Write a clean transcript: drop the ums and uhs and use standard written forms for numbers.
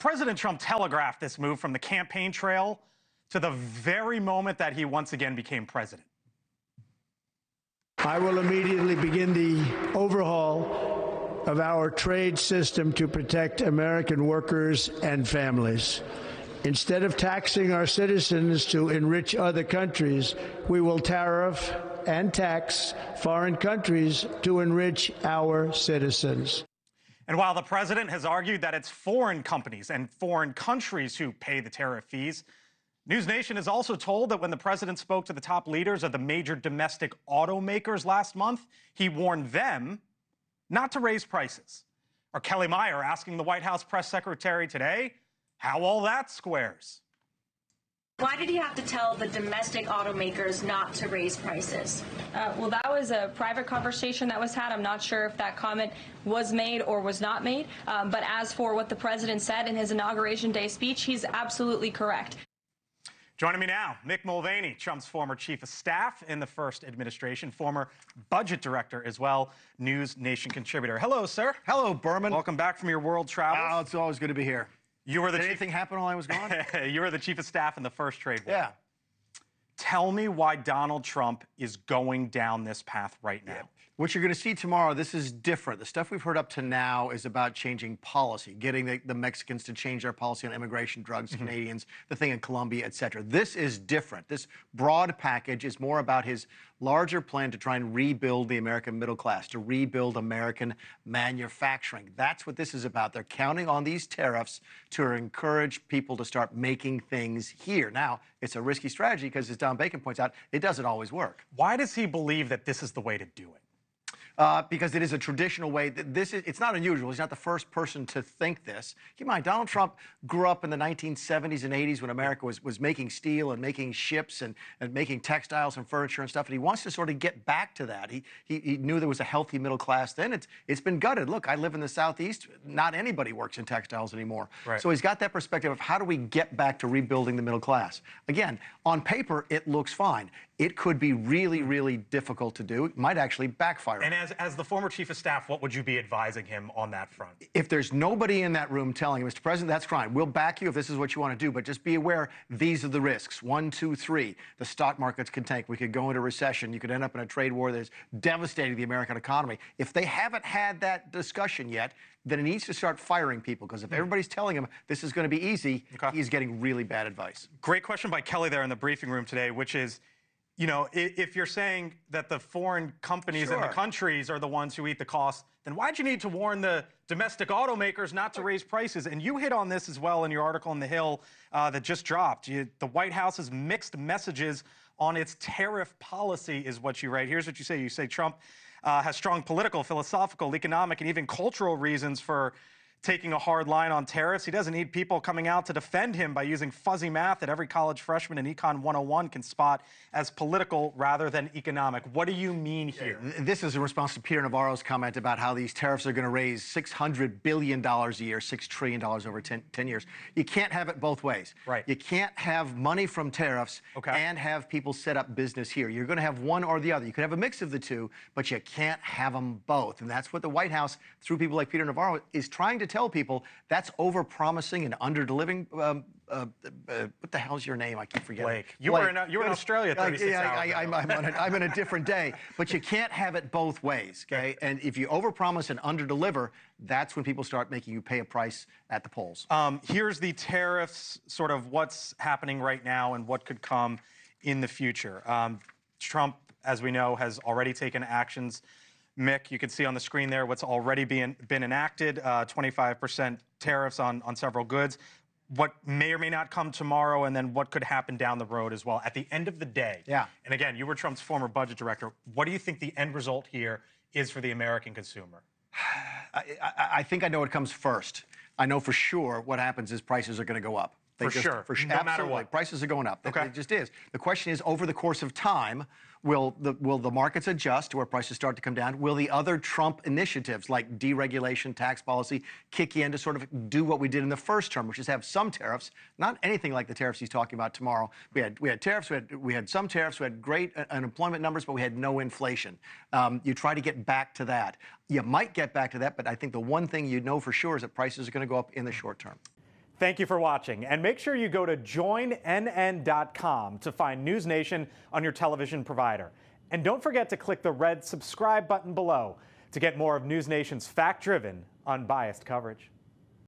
President Trump telegraphed this move from the campaign trail to the very moment that he once again became president. I will immediately begin the overhaul of our trade system to protect American workers and families. Instead of taxing our citizens to enrich other countries, we will tariff and tax foreign countries to enrich our citizens. And while the president has argued that it's foreign companies and foreign countries who pay the tariff fees, NewsNation is also told that when the president spoke to the top leaders of the major domestic automakers last month, he warned them not to raise prices. Or Kelly Meyer asking the White House press secretary today how all that squares. Why did he have to tell the domestic automakers not to raise prices? Well, that was a private conversation that was had. I'm not sure if that comment was made or was not made. But as for what the president said in his Inauguration Day speech, he's absolutely correct. Joining me now, Mick Mulvaney, Trump's former chief of staff in the first administration, former budget director as well, NewsNation contributor. Hello, sir. Hello, Berman. Welcome back from your world travels. Oh, it's always good to be here. You were the Did anything happen while I was gone? You were the chief of staff in the first trade war. Yeah. Tell me why Donald Trump is going down this path right now. Yeah. What you're going to see tomorrow, this is different. The stuff we've heard up to now is about changing policy, getting the Mexicans to change their policy on immigration, drugs, Canadians, the thing in Colombia, et cetera. This is different. This broad package is more about his larger plan to try and rebuild the American middle class, to rebuild American manufacturing. That's what this is about. They're counting on these tariffs to encourage people to start making things here. Now, it's a risky strategy because, as Don Bacon points out, it doesn't always work. Why does he believe that this is the way to do it? Because it is a traditional way. It's not unusual. He's not the first person to think this. Keep in mind, Donald Trump grew up in the 1970s and 80s when America was making steel and making ships and making textiles and furniture and stuff. And he wants to sort of get back to that. He knew there was a healthy middle class then. It's been gutted. Look, I live in the Southeast. Not anybody works in textiles anymore. Right. So he's got that perspective of how do we get back to rebuilding the middle class. Again, on paper, it looks fine. It could be really, really difficult to do. It might actually backfire. And as the former chief of staff, what would you be advising him on that front? If there's nobody in that room telling him, Mr. President, that's fine. We'll back you if this is what you want to do, but just be aware, these are the risks. 1, 2, 3. The stock markets can tank. We could go into recession. You could end up in a trade war that's devastating the American economy. If they haven't had that discussion yet, then he needs to start firing people, because if everybody's telling him this is going to be easy, he's getting really bad advice. Great question by Kelly there in the briefing room today, which is, you know, if you're saying that the foreign companies and the countries are the ones who eat the cost, then why'd you need to warn the domestic automakers not to raise prices? And you hit on this as well in your article in The Hill that just dropped. The White House's mixed messages on its tariff policy is what you write. Here's what you say. You say Trump has strong political, philosophical, economic, and even cultural reasons for taking a hard line on tariffs. He doesn't need people coming out to defend him by using fuzzy math that every college freshman in Econ 101 can spot as political rather than economic. What do you mean here? This is in response to Peter Navarro's comment about how these tariffs are going to raise $600 billion a year, $6 trillion over 10 years. You can't have it both ways. Right. You can't have money from tariffs and have people set up business here. You're going to have one or the other. You could have a mix of the two, but you can't have them both. And that's what the White House, through people like Peter Navarro, is trying to tell people. That's over-promising and under-delivering. What the hell's your name? I keep forgetting. Blake. You were in Australia 36 hours ago. I'm in a different day. But you can't have it both ways, okay? And if you overpromise and underdeliver, that's when people start making you pay a price at the polls. Here's the tariffs, sort of what's happening right now and what could come in the future. Trump, as we know, has already taken actions. Mick, you can see on the screen there what's already been enacted, 25% tariffs on several goods. What may or may not come tomorrow, and then what could happen down the road as well. At the end of the day, and again, you were Trump's former budget director, what do you think the end result here is for the American consumer? I think I know what comes first. I know for sure what happens is prices are going to go up. For sure. No matter what. Prices are going up. It just is. The question is, over the course of time, will the markets adjust to where prices start to come down? Will the other Trump initiatives like deregulation, tax policy, kick in to sort of do what we did in the first term, which is have some tariffs, not anything like the tariffs he's talking about tomorrow. We had tariffs, we had some tariffs, we had great unemployment numbers, but we had no inflation. You try to get back to that. You might get back to that, but I think the one thing you know for sure is that prices are going to go up in the short term. Thank you for watching, and make sure you go to joinnn.com to find NewsNation on your television provider. And don't forget to click the red subscribe button below to get more of NewsNation's fact-driven, unbiased coverage.